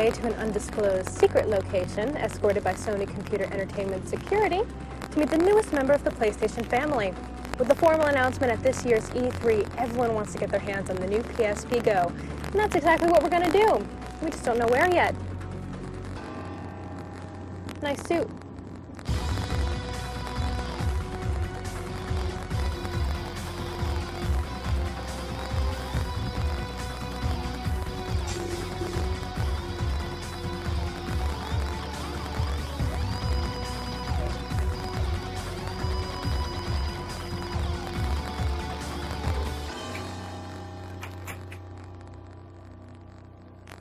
way to an undisclosed secret location, escorted by Sony Computer Entertainment security, to meet the newest member of the PlayStation family. With the formal announcement at this year's E3, everyone wants to get their hands on the new PSP Go. And that's exactly what we're going to do. We just don't know where yet. Nice suit.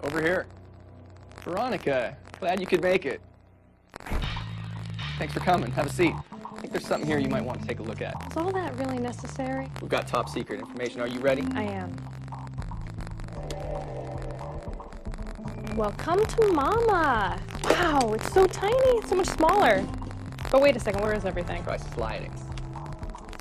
Over here. Veronica, glad you could make it. Thanks for coming. Have a seat. I think there's something here you might want to take a look at. Is all that really necessary? We've got top secret information. Are you ready? I am. Welcome to Mama. Wow, it's so tiny. It's so much smaller. But wait a second, where is everything? Try sliding.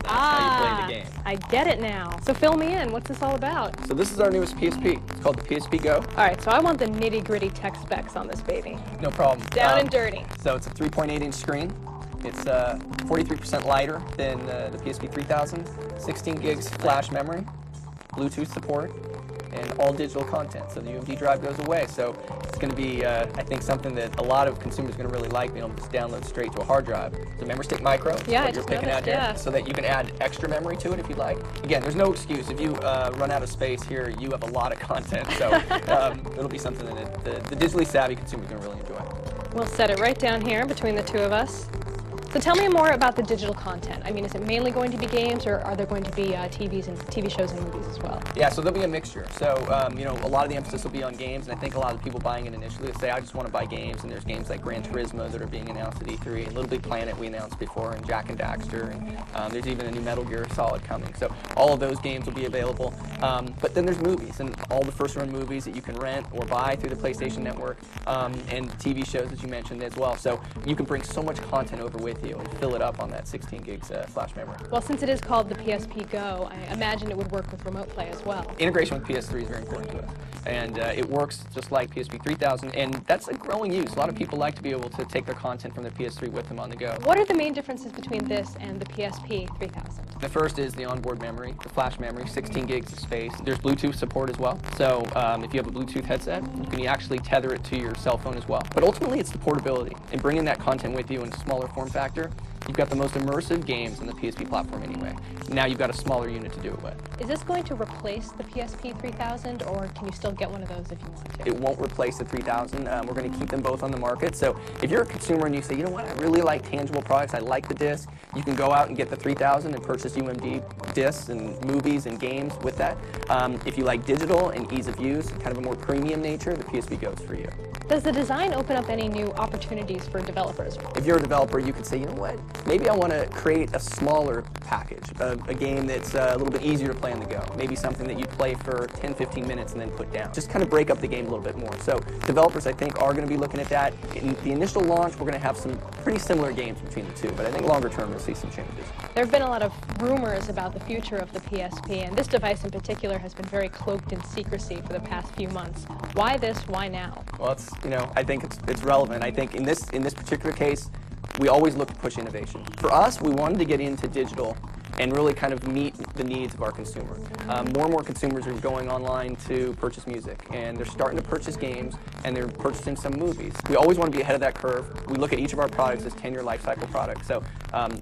That's how you play the game. I get it now. So fill me in. What's this all about? So this is our newest PSP. It's called the PSP Go. All right, so I want the nitty-gritty tech specs on this baby. No problem. Down and dirty. So it's a 3.8-inch screen. It's 43% lighter than the PSP 3000. 16 gigs flash memory, Bluetooth support, and all digital content. So the UMD drive goes away. So it's going to be, I think, something that a lot of consumers are going to really like, being able to just download straight to a hard drive. It's a memory stick micro. Yeah, I what you're just picking noticed, out here, yeah. so that you can add extra memory to it if you'd like. Again, there's no excuse. If you run out of space here, you have a lot of content. So it'll be something that the digitally savvy consumer is going to really enjoy. We'll set it right down here between the two of us. So tell me more about the digital content. I mean, is it mainly going to be games, or are there going to be TV shows and movies as well? Yeah, so there'll be a mixture. So, you know, a lot of the emphasis will be on games, and I think a lot of the people buying it initially say, I just want to buy games, and there's games like Gran Turismo that are being announced at E3, and Little Big Planet we announced before, and Jak and Daxter, and there's even a new Metal Gear Solid coming. So all of those games will be available. But then there's movies, and all the first-run movies that you can rent or buy through the PlayStation Network, and TV shows, as you mentioned, as well. So you can bring so much content over with you and fill it up on that 16 gigs flash memory. Well, since it is called the PSP Go, I imagine it would work with remote play as well. Integration with PS3 is very important to us, and it works just like PSP 3000, and that's a growing use. A lot of people like to be able to take their content from their PS3 with them on the go. What are the main differences between this and the PSP 3000? The first is the onboard memory, the flash memory, 16 gigs of space. There's Bluetooth support as well, so if you have a Bluetooth headset, you can actually tether it to your cell phone as well. But ultimately, it's the portability, and bringing that content with you in a smaller form factor. You've got the most immersive games on the PSP platform anyway. Now you've got a smaller unit to do it with. Is this going to replace the PSP 3000, or can you still get one of those if you want to? It won't replace the 3000. We're going to keep them both on the market. So if you're a consumer and you say, you know what, I really like tangible products, I like the disc, you can go out and get the 3000 and purchase UMD discs and movies and games with that. If you like digital and ease of use, kind of a more premium nature, the PSP Go is for you. Does the design open up any new opportunities for developers? If you're a developer, you could say, you know what, maybe I want to create a smaller package, a game that's a little bit easier to play on the go. Maybe something that you play for 10, 15 minutes and then put down. Just kind of break up the game a little bit more. So developers, I think, are going to be looking at that. In the initial launch, we're going to have some pretty similar games between the two, but I think longer term, we'll see some changes. There have been a lot of rumors about the future of the PSP, and this device in particular has been very cloaked in secrecy for the past few months. Why this? Why now? Well, it's, you know, I think it's relevant. I think in this particular case, we always look to push innovation. For us, we wanted to get into digital and really kind of meet the needs of our consumer. More and more consumers are going online to purchase music, and they're starting to purchase games, and they're purchasing some movies. We always want to be ahead of that curve. We look at each of our products as 10-year life cycle products, so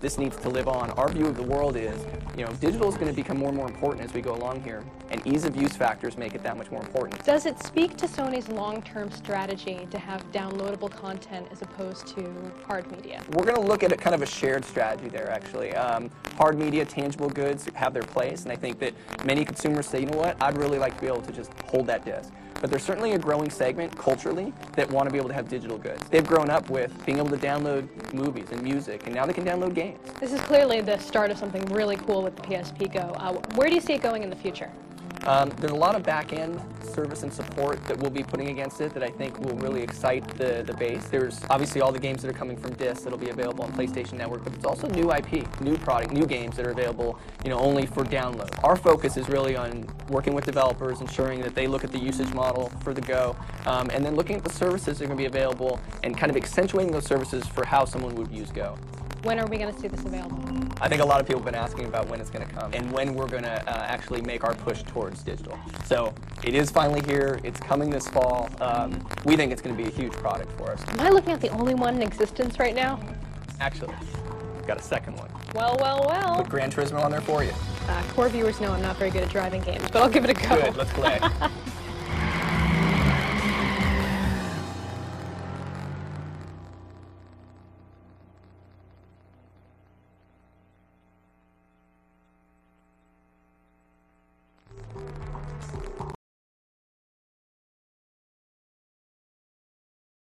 this needs to live on. Our view of the world is, you know, digital is going to become more and more important as we go along here, and ease of use factors make it that much more important. Does it speak to Sony's long-term strategy to have downloadable content as opposed to hard media? We're going to look at a kind of a shared strategy there, actually. Hard media, tangible goods have their place, and I think that many consumers say, you know what, I'd really like to be able to just hold that disc. But there's certainly a growing segment culturally that want to be able to have digital goods. They've grown up with being able to download movies and music, and now they can download games. This is clearly the start of something really cool with the PSP Go. Where do you see it going in the future? There's a lot of back-end service and support that we'll be putting against it that I think will really excite the base. There's obviously all the games that are coming from disc that'll be available on PlayStation Network, but it's also new IP, new product, new games that are available, only for download. Our focus is really on working with developers, ensuring that they look at the usage model for the Go, and then looking at the services that are going to be available and kind of accentuating those services for how someone would use Go. When are we going to see this available? I think a lot of people have been asking about when it's going to come and when we're going to actually make our push towards digital. So it is finally here. It's coming this fall. We think it's going to be a huge product for us. Am I looking at the only one in existence right now? Actually, we've got a second one. Well, well, well. Put Gran Turismo on there for you. Core viewers know I'm not very good at driving games, but I'll give it a go. Good, let's play.